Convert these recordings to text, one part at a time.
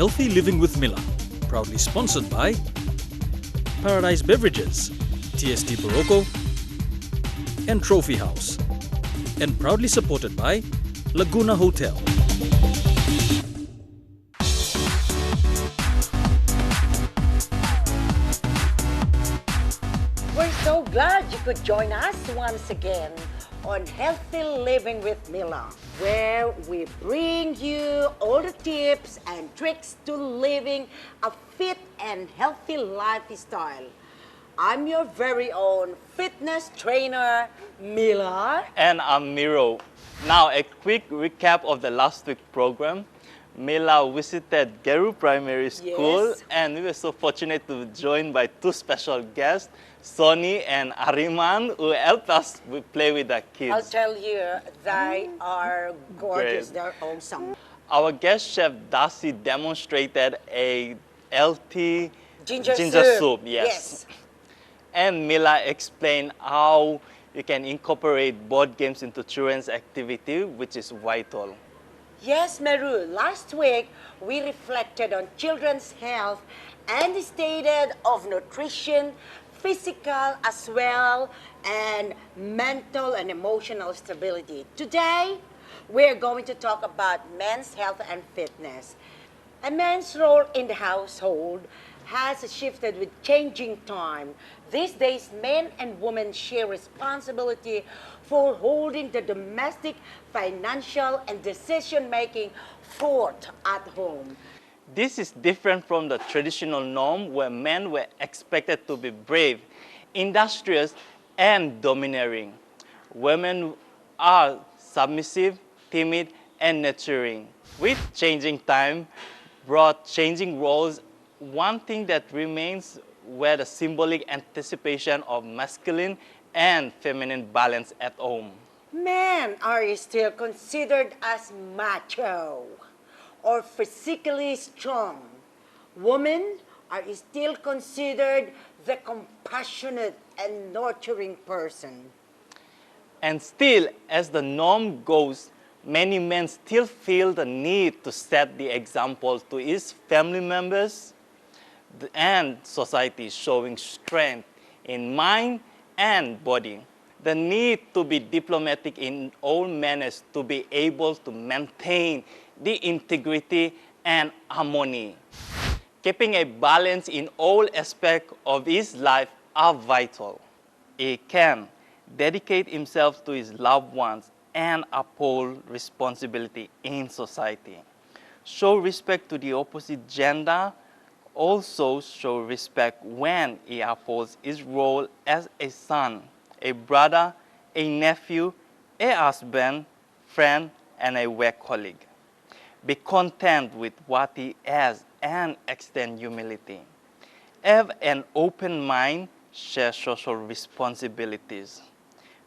Healthy Living with Mila, proudly sponsored by Paradise Beverages, TST Barocco, and Trophy House, and proudly supported by Laguna Hotel. We're so glad you could join us once again on Healthy Living with Mila, where we bring you all the tips and tricks to living a fit and healthy lifestyle. I'm your very own fitness trainer, Mila. And I'm Mirou. Now, a quick recap of the last week's program. Mila visited Germaine Primary School, Yes. and we were so fortunate to be joined by two special guests, Sonny and Ariman, who helped us play with the kids. I'll tell you, they are gorgeous, Great. they're awesome. Our guest chef Darcy demonstrated a healthy Ginger soup. Yes. And Mila explained how you can incorporate board games into children's activity, which is vital. Yes, Mirou. Last week, we reflected on children's health and stated of nutrition, physical as well, and mental and emotional stability. Today, we're going to talk about men's health and fitness. A man's role in the household has shifted with changing time. These days, men and women share responsibility for holding the domestic, financial, and decision-making fort at home. This is different from the traditional norm where men were expected to be brave, industrious, and domineering. Women are submissive, timid, and nurturing. With changing time brought changing roles, one thing that remains were the symbolic anticipation of masculine and feminine balance at home. Men are still considered as macho or physically strong. Women are still considered the compassionate and nurturing person. And still, as the norm goes, many men still feel the need to set the example to his family members and society, showing strength in mind and body. The need to be diplomatic in all manners to be able to maintain the integrity and harmony. Keeping a balance in all aspects of his life are vital. He can dedicate himself to his loved ones and uphold responsibility in society. Show respect to the opposite gender. Also show respect when he upholds his role as a son, a brother, a nephew, a husband, friend, and a work colleague. Be content with what he has and extend humility. Have an open mind, share social responsibilities.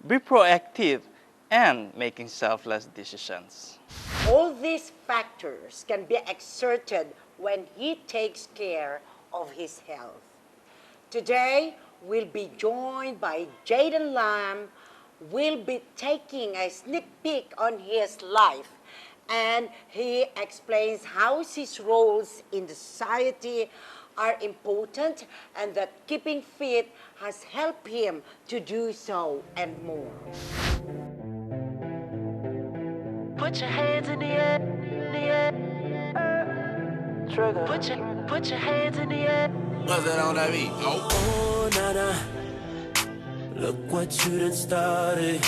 Be proactive and making selfless decisions. All these factors can be exerted when he takes care of his health. Today, we'll be joined by Jayden Lam. We'll be taking a sneak peek on his life, and he explains how his roles in the society are important and that keeping fit has helped him to do so and more. Put your hands in the air, Trigger. Put your hands in the air. What's that on that beat? Oh, nana, look what you done started.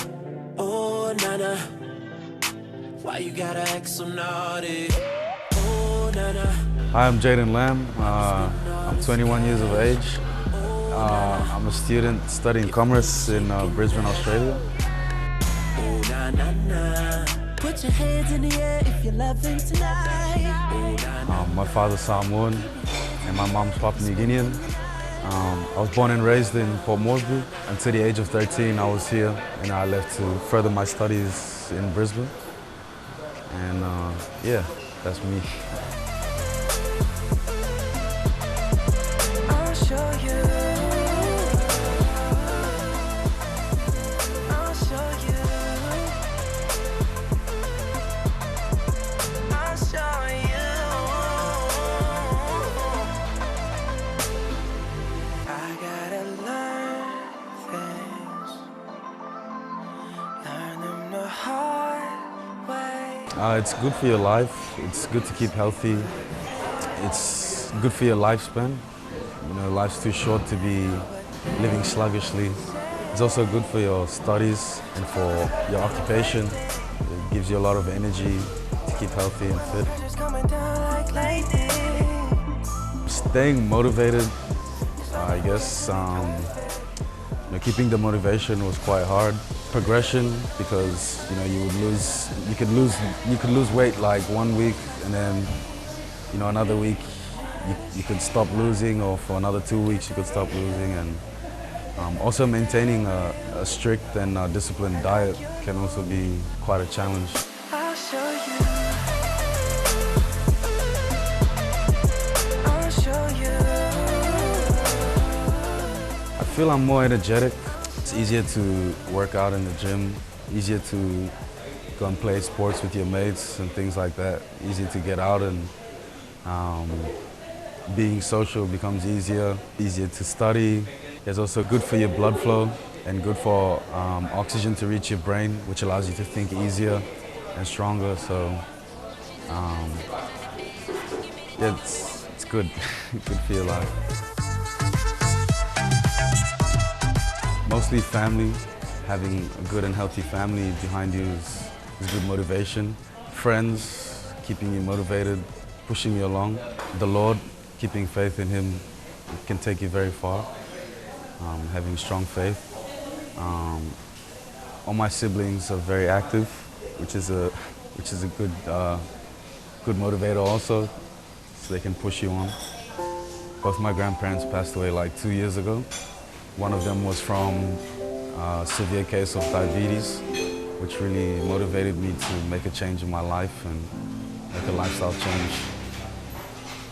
Oh, nana, why you gotta act so naughty? Oh, nana. Hi, I'm Jayden Lam. I'm 21 years of age. I'm a student studying commerce in Brisbane, Australia. Oh, na na na. Put your hands in the air if you're loving tonight. Oh, na na. My father's Samoan and my mom's Papua New Guinean. I was born and raised in Port Moresby. Until the age of 13, I was here, and I left to further my studies in Brisbane. And yeah, that's me. I'll show you. I'll show you. I'll show you. It's good for your life. It's good to keep healthy. It's good for your lifespan. You know, life's too short to be living sluggishly. It's also good for your studies and for your occupation. It gives you a lot of energy to keep healthy and fit. Staying motivated, I guess, keeping the motivation was quite hard. Progression, because you could lose weight like 1 week, and then another week you could stop losing, or for another 2 weeks you could stop losing. And also maintaining a strict and disciplined diet can also be quite a challenge. I'll show you. I feel I'm more energetic. It's easier to work out in the gym, easier to go and play sports with your mates and things like that. Easier to get out, and being social becomes easier to study. It's also good for your blood flow and good for oxygen to reach your brain, which allows you to think easier and stronger. So yeah, it's good. Good for your life. Mostly family. Having a good and healthy family behind you is good motivation. Friends, keeping you motivated, pushing you along. The Lord, keeping faith in Him, can take you very far. Having strong faith. All my siblings are very active, which is a good motivator also, so they can push you on. Both my grandparents passed away like 2 years ago. One of them was from a severe case of diabetes, which really motivated me to make a change in my life and make a lifestyle change.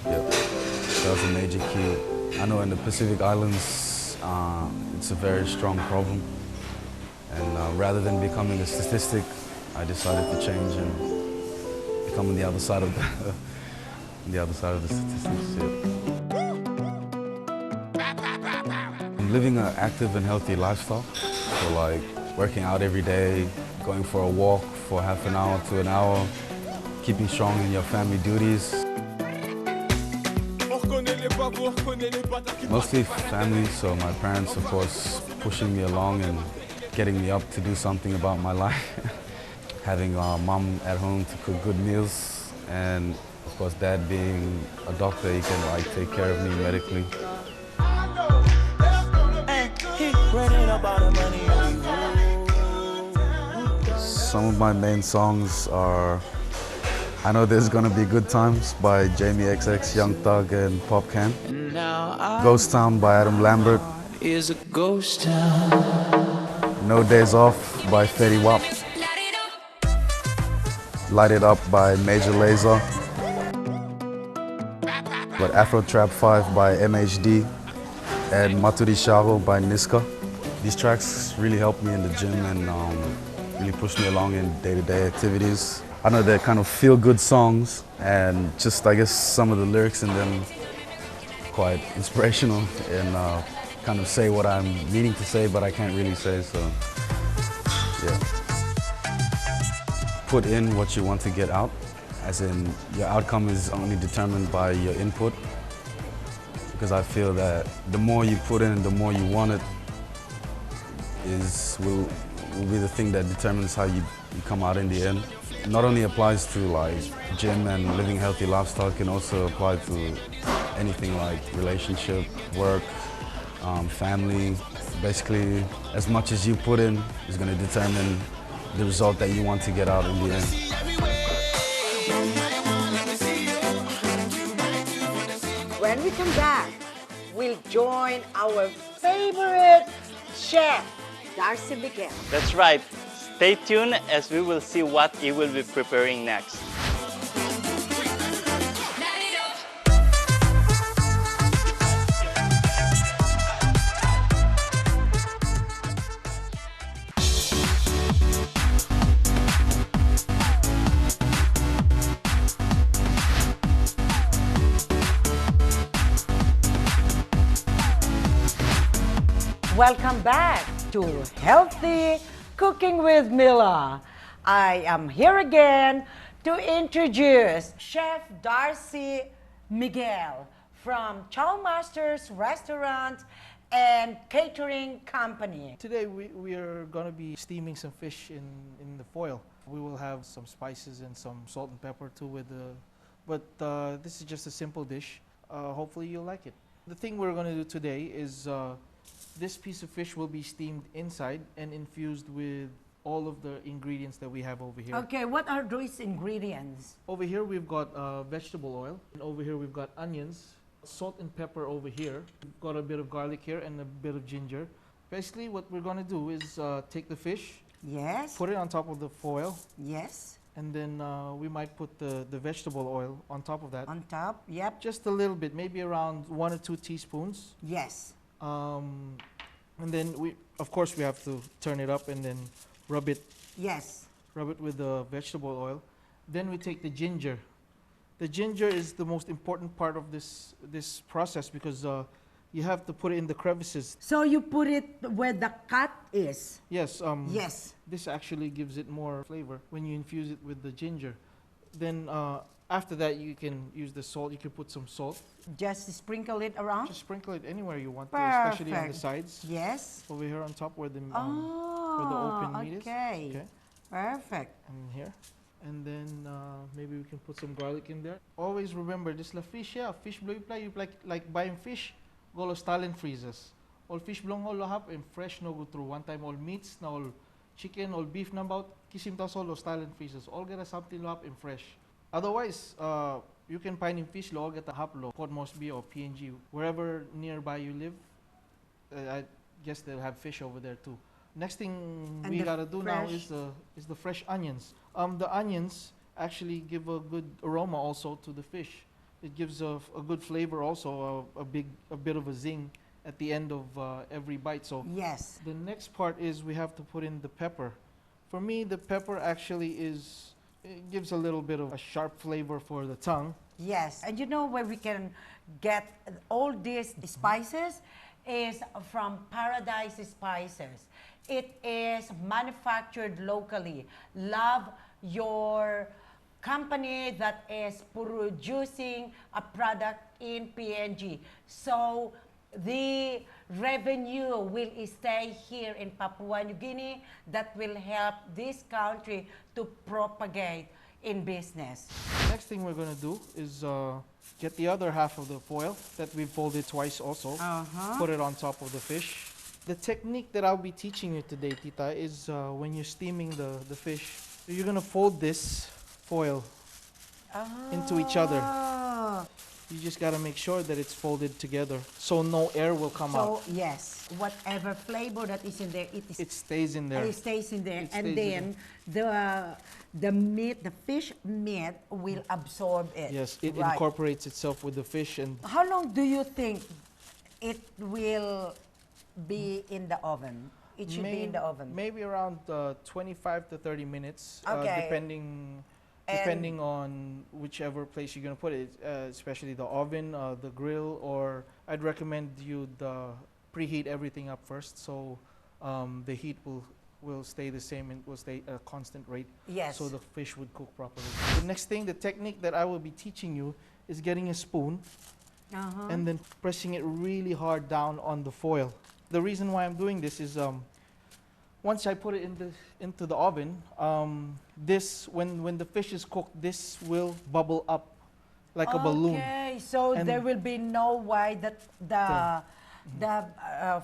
Yep. That was a major key. I know in the Pacific Islands, it's a very strong problem. And rather than becoming a statistic, I decided to change and become on the other side of the statistics. Yep. I'm living an active and healthy lifestyle. So like working out every day, going for a walk for half an hour to an hour, keeping strong in your family duties. Mostly family, so my parents, of course, pushing me along and getting me up to do something about my life. Having mom at home to cook good meals, and of course dad being a doctor, he can like take care of me medically. Some of my main songs are I Know There's Gonna Be Good Times by Jamie XX, Young Thug and Pop Can. Ghost Town by Adam Lambert. Is a ghost town. No Days Off by Fetty Wap. Light It Up by Major Lazer. But Afro Trap 5 by MHD and Maturi Sharo by Niska. These tracks really help me in the gym and really push me along in day-to-day activities. I know they're kind of feel-good songs, and just I guess some of the lyrics in them quite inspirational and kind of say what I'm meaning to say, but I can't really say, so yeah. Put in what you want to get out, as in your outcome is only determined by your input, because I feel that the more you put in, the more you want it, will be the thing that determines how you come out in the end. It not only applies to like gym and living healthy lifestyle, it can also apply to anything like relationship, work, family. Basically, as much as you put in is going to determine the result that you want to get out in the end. When we come back, we'll join our favorite chef, Darcy Miguel. That's right. Stay tuned as we will see what he will be preparing next. Welcome back to Healthy Cooking with Mila. I am here again to introduce Chef Darcy Miguel from Chow Masters Restaurant and Catering Company. Today we are going to be steaming some fish in the foil. We will have some spices and some salt and pepper too with the, but this is just a simple dish. Hopefully you'll like it. The thing we're going to do today is this piece of fish will be steamed inside and infused with all of the ingredients that we have over here. Okay, what are those ingredients? Over here we've got vegetable oil, and over here we've got onions, salt and pepper over here. We've got a bit of garlic here and a bit of ginger. Basically what we're going to do is take the fish, Yes. put it on top of the foil, Yes. and then we might put the vegetable oil on top of that. On top. Yep. Just a little bit, maybe around 1 or 2 teaspoons. Yes. And then of course we have to turn it up and then rub it Yes. with the vegetable oil. Then we take the ginger. The ginger is the most important part of this process because you have to put it in the crevices. So you put it where the cut is. Yes. Yes. This actually gives it more flavor when you infuse it with the ginger. Then after that you can use the salt. You can put some salt. Just sprinkle it around. Just sprinkle it anywhere you want to, especially on the Perfect. sides. Yes. Over here on top where the Oh, open meat is. okay. Okay. Perfect. And here. And then maybe we can put some garlic in there. Always remember, this la fish, yeah, fish blow you like buying fish, go lo stalin freezes. All fish blong all hap and fresh no go through. One time all meats, na all chicken, all beef na about, kisim tas all lo stalin freezes. All get something lo hap and fresh. Otherwise, you can find in fish lo all get a hap lo, Port Moresby or PNG. Wherever nearby you live, I guess they'll have fish over there too. Next thing And we the gotta do now fresh- is the fresh onions. The onions actually give a good aroma also to the fish. It gives a good flavor also, a bit of a zing at the end of every bite. So Yes. the next part is we have to put in the pepper. For me, the pepper actually it gives a little bit of a sharp flavor for the tongue. Yes. And you know where we can get all these spices is from Paradise Spices. It is manufactured locally. Love your company that is producing a product in PNG. So the revenue will stay here in Papua New Guinea. That will help this country to propagate in business. Next thing we're gonna do is get the other half of the foil that we folded twice also. Put it on top of the fish. The technique that I'll be teaching you today, Tita, is when you're steaming the fish, you're gonna fold this foil into each other. Ah. You just gotta make sure that it's folded together so no air will come out. So yes, whatever flavor that is in there, It stays in there. it stays in there, It and stays in then the meat, the fish meat, will absorb it. Yes, it Right. incorporates itself with the fish, and How long do you think it will be in the oven? It should be in the oven. maybe around 25 to 30 minutes, Okay. depending on whichever place you're gonna put it, especially the oven, the grill, or I'd recommend you preheat everything up first, so the heat will stay the same and will stay at a constant rate. Yes. So the fish would cook properly. The next thing, the technique that I will be teaching you is getting a spoon and then pressing it really hard down on the foil. The reason why I'm doing this is once I put it into the oven, this when the fish is cooked, this will bubble up like a balloon. Okay, so And there will be no way that the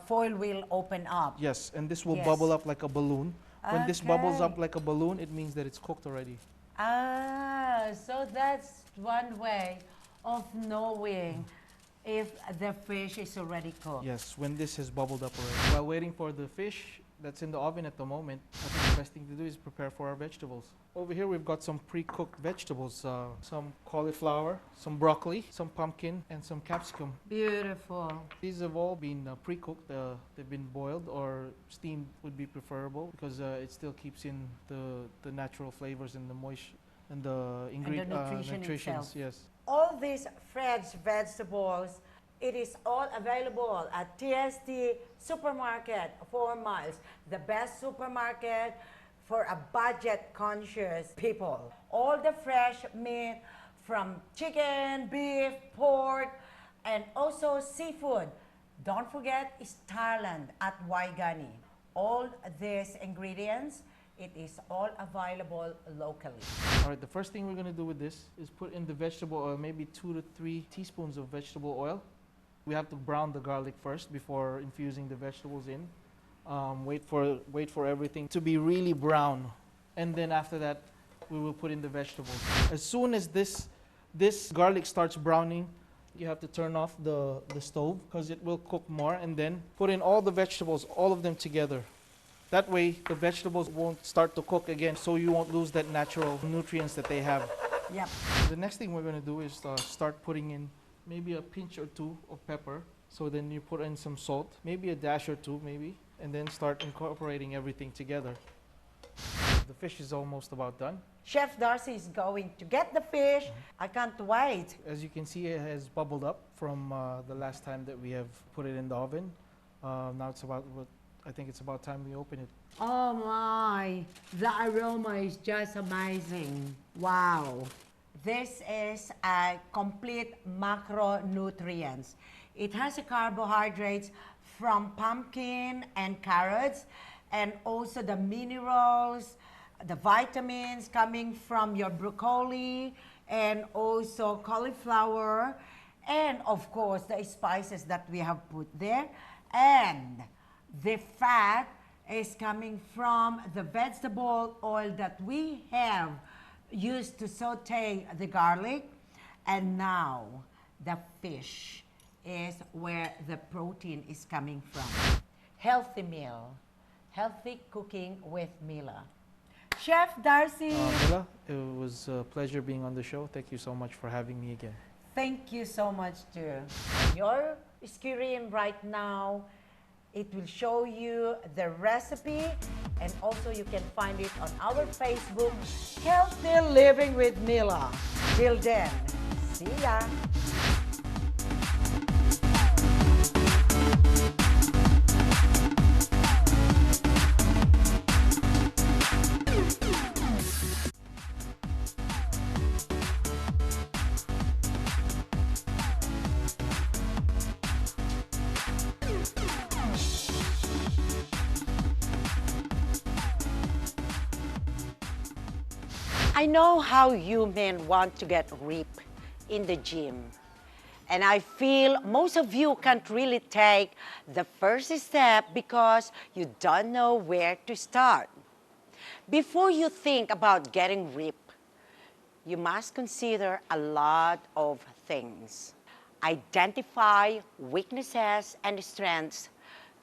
foil will open up. Yes, and this will Yes. bubble up like a balloon. When this bubbles up Okay. like a balloon, it means that it's cooked already. Ah, so that's one way of knowing if the fish is already cooked. Yes, when this has bubbled up already. While waiting for the fish that's in the oven at the moment, I think the best thing to do is prepare for our vegetables. Over here we've got some pre-cooked vegetables, some cauliflower, some broccoli, some pumpkin, and some capsicum. Beautiful. These have all been pre-cooked. They've been boiled or steamed would be preferable because it still keeps in the natural flavors and the moisture and the nutrition nutritions. itself. Yes. All these fresh vegetables, it is all available at TST Supermarket, 4 Miles, the best supermarket for a budget-conscious people. All the fresh meat from chicken, beef, pork, and also seafood. Don't forget Starland at Waigani. All these ingredients, it is all available locally. All right, the first thing we're gonna do with this is put in the vegetable oil, maybe 2 to 3 teaspoons of vegetable oil. We have to brown the garlic first before infusing the vegetables in. Wait for everything to be really brown. And then after that, we will put in the vegetables. As soon as this garlic starts browning, you have to turn off the stove because it will cook more, and then put in all the vegetables, all of them together. That way, the vegetables won't start to cook again, so you won't lose that natural nutrients that they have. Yep. The next thing we're going to do is start putting in maybe a pinch or 2 of pepper. So then you put in some salt, maybe a dash or 2 maybe, and then start incorporating everything together. The fish is almost about done. Chef Darcy is going to get the fish. I can't wait. As you can see, it has bubbled up from the last time that we have put it in the oven. Now I think it's about time we open it. Oh my, the aroma is just amazing. Wow. This is a complete macronutrients. It has the carbohydrates from pumpkin and carrots, and also the minerals, the vitamins coming from your broccoli, and also cauliflower, and of course the spices that we have put there. And the fat is coming from the vegetable oil that we have used to saute the garlic. And now the fish is where the protein is coming from. Healthy meal, healthy cooking with Mila. Chef Darcy. Mila, it was a pleasure being on the show. Thank you so much for having me again. Thank you so much too. Your screen right now, it will show you the recipe, and also you can find it on our Facebook, Healthy Living with Mila. Till then, see ya. I know how you men want to get ripped in the gym. And I feel most of you can't really take the first step because you don't know where to start. Before you think about getting ripped, you must consider a lot of things. Identify weaknesses and strengths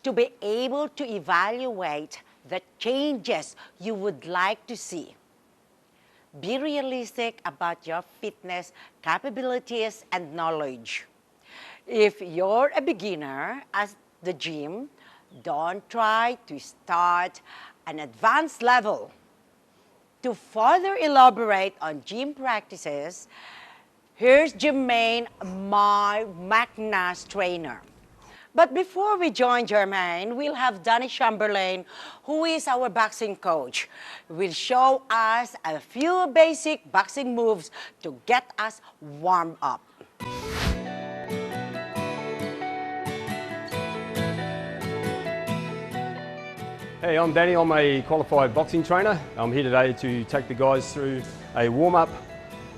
to be able to evaluate the changes you would like to see. Be realistic about your fitness capabilities and knowledge. If you're a beginner at the gym, don't try to start an advanced level. To further elaborate on gym practices, here's Germaine, my McNash trainer. But before we join Germaine, we'll have Daniel Chamberlane, who is our boxing coach, will show us a few basic boxing moves to get us warmed up. Hey, I'm Danny. I'm a qualified boxing trainer. I'm here today to take the guys through a warm-up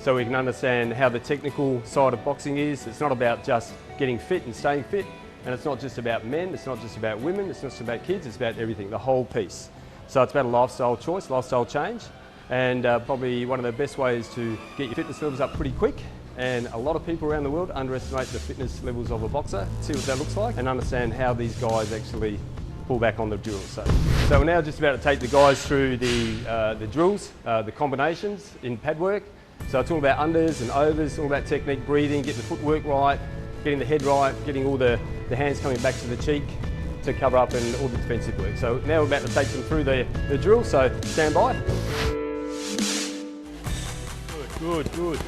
so we can understand how the technical side of boxing is. It's not about just getting fit and staying fit. And it's not just about men, it's not just about women, it's not just about kids, it's about everything, the whole piece. So it's about a lifestyle choice, lifestyle change, and probably one of the best ways to get your fitness levels up pretty quick. And a lot of people around the world underestimate the fitness levels of a boxer, see what that looks like, and understand how these guys actually pull back on the drills. So we're now just about to take the guys through the drills, the combinations in pad work. So it's all about unders and overs, all about technique, breathing, getting the footwork right, getting the head right, getting all the hands coming back to the cheek to cover up and all the defensive work. So now we're about to take them through the drill, so stand by. Good, good.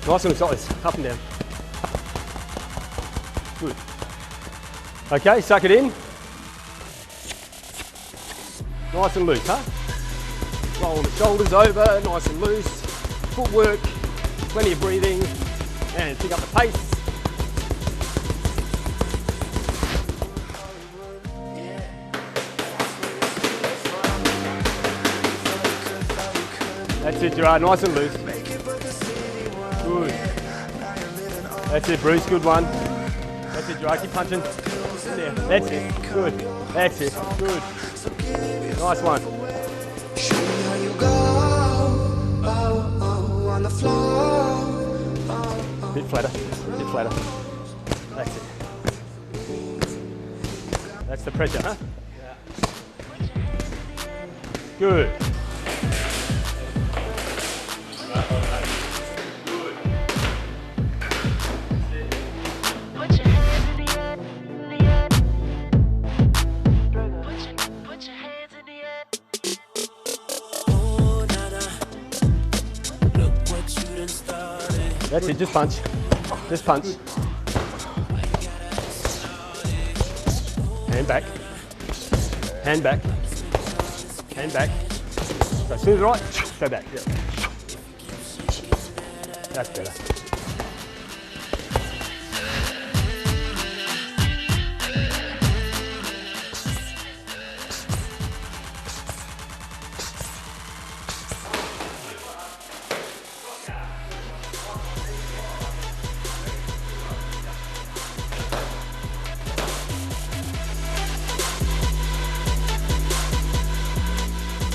Nice and size, up and down. Good. Okay, suck it in. Nice and loose, huh? Rolling the shoulders over, nice and loose. Footwork, plenty of breathing, and pick up the pace. That's it, Gerard, nice and loose. Good. That's it, Bruce, good one. That's it, Gerard, keep punching. There. That's it, good. That's it, good. Nice one. Show me how you go, on the floor. Bit flatter, bit flatter. That's it. That's the pressure, huh? Good. That's it, just punch. Just punch. Hand back. Hand back. Hand back. So as soon as right, go back. Yeah. That's better.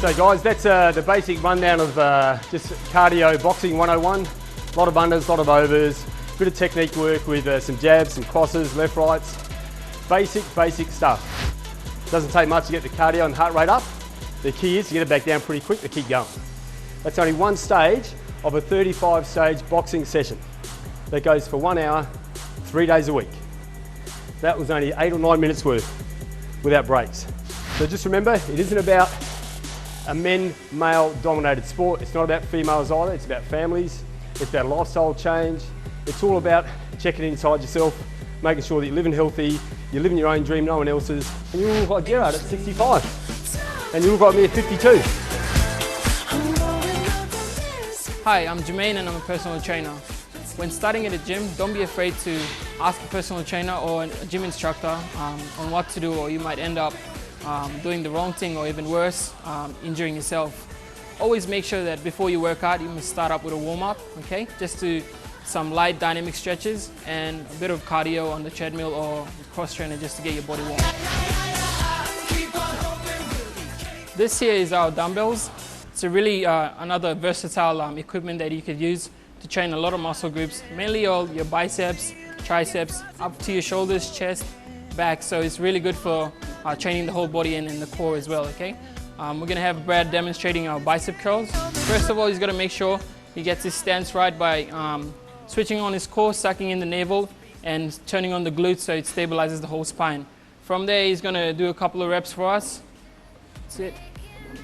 So guys, that's the basic rundown of just cardio boxing 101. A lot of unders, a lot of overs, bit of technique work with some jabs, some crosses, left, rights. Basic stuff. Doesn't take much to get the cardio and heart rate up. The key is to get it back down pretty quick to keep going. That's only one stage of a 35-stage boxing session that goes for 1 hour, 3 days a week. That was only 8 or 9 minutes worth without breaks. So just remember, it isn't about a male dominated sport. It's not about females either, it's about families, it's about lifestyle change. It's all about checking inside yourself, making sure that you're living healthy, you're living your own dream, no one else's, and you look like Gerard at 65, and you look like me at 52. Hi, I'm Germaine and I'm a personal trainer. When starting at a gym, don't be afraid to ask a personal trainer or a gym instructor on what to do, or you might end up doing the wrong thing, or even worse, injuring yourself. Always make sure that before you work out, you must start up with a warm-up, okay? Just do some light dynamic stretches and a bit of cardio on the treadmill or cross trainer just to get your body warm. This here is our dumbbells. It's a really another versatile equipment that you could use to train a lot of muscle groups, mainly all your biceps, triceps, up to your shoulders, chest, back. So it's really good for training the whole body and the core as well, okay? We're gonna have Brad demonstrating our bicep curls. First of all, he's gonna make sure he gets his stance right by switching on his core, sucking in the navel, and turning on the glutes so it stabilizes the whole spine. From there, he's gonna do a couple of reps for us. That's it.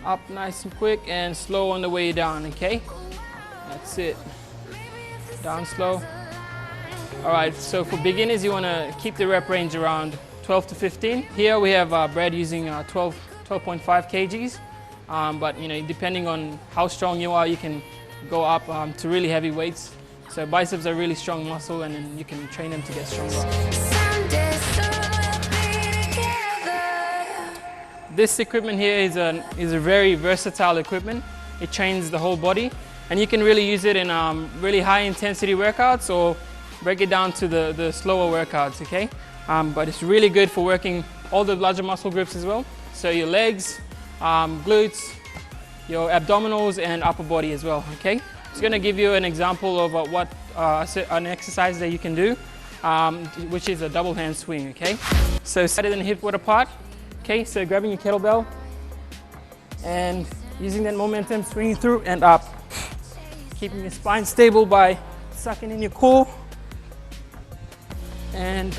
Up nice and quick and slow on the way down, okay? That's it. Down slow. All right, so for beginners, you wanna keep the rep range around 12 to 15. Here we have Brad using 12.5 kgs, but you know, depending on how strong you are, you can go up to really heavy weights. So biceps are really strong muscle, and then you can train them to get stronger. This equipment here is a very versatile equipment. It trains the whole body, and you can really use it in really high intensity workouts, or break it down to the slower workouts, okay? But it's really good for working all the larger muscle groups as well. So your legs, glutes, your abdominals, and upper body as well, okay? It's gonna give you an example of an exercise that you can do, which is a double hand swing, okay? So set it and hip width apart, okay? So grabbing your kettlebell and using that momentum, swinging through and up. Keeping your spine stable by sucking in your core. And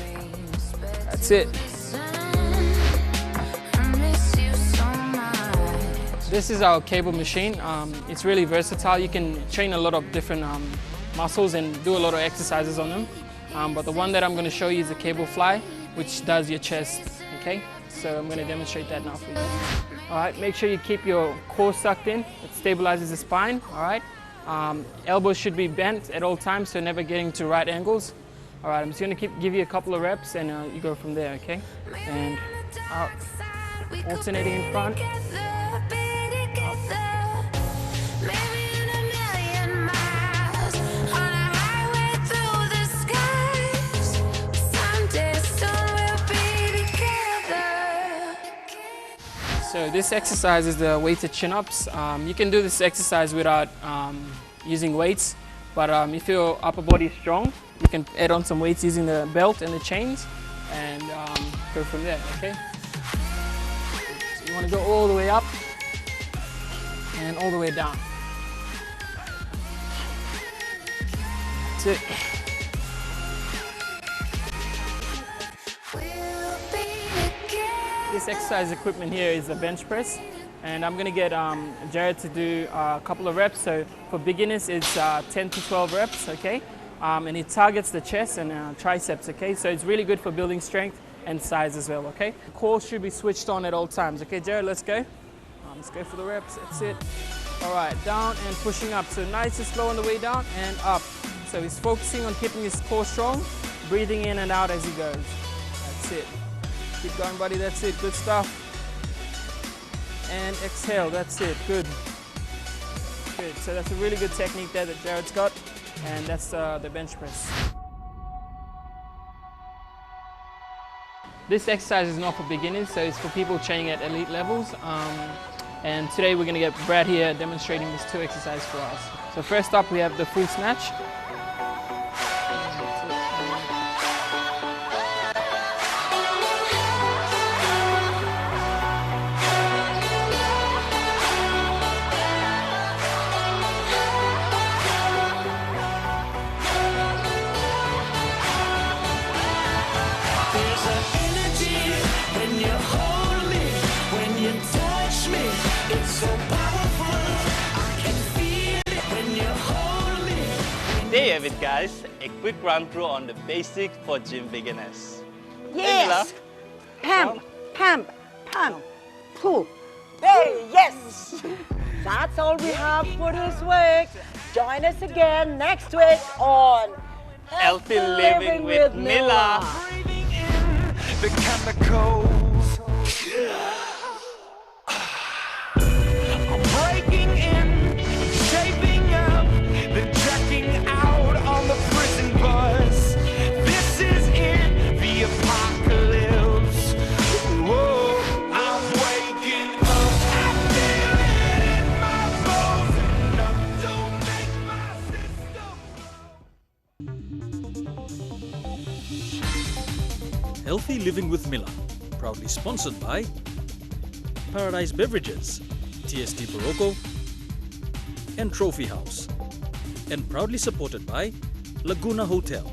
that's it. This is our cable machine. It's really versatile. You can train a lot of different muscles and do a lot of exercises on them. But the one that I'm going to show you is the cable fly, which does your chest, okay? So I'm going to demonstrate that now for you. All right, make sure you keep your core sucked in. It stabilizes the spine, all right? Elbows should be bent at all times, so never getting to right angles. All right, I'm just gonna give you a couple of reps and you go from there, okay? And out, alternating in front. So this exercise is the weighted chin-ups. You can do this exercise without using weights, but if your upper body is strong, you can add on some weights using the belt and the chains and go from there, okay? So you want to go all the way up and all the way down. That's it. This exercise equipment here is a bench press, and I'm going to get Jared to do a couple of reps. So for beginners, it's 10 to 12 reps, okay? And it targets the chest and triceps, okay? So it's really good for building strength and size as well, okay? The core should be switched on at all times, okay, Jared? Let's go. Let's go for the reps. That's it. All right, down and pushing up. So nice and slow on the way down and up. So he's focusing on keeping his core strong, breathing in and out as he goes. That's it. Keep going, buddy, that's it, good stuff. And exhale, that's it, good. Good, so that's a really good technique there that Jared's got, and that's the bench press. This exercise is not for beginners, so it's for people training at elite levels. And today we're gonna get Brad here demonstrating these two exercises for us. So first up, we have the full snatch. There you have it, guys. A quick run through on the basics for gym beginners. Yes! Pump, pump, pump, pull. Hey, yes! That's all we have for this week. Join us again next week on Healthy Living with Mila. Breathing in the chemicals. I'm breaking in, shaping up, then checking out on the prison bus. This is it, the apocalypse. Whoa, I'm waking up. I feel it in my bones. Enough to make my system. Healthy Living with Mila, proudly sponsored by Paradise Beverages, TST Barocco, and Trophy House, and proudly supported by Laguna Hotel.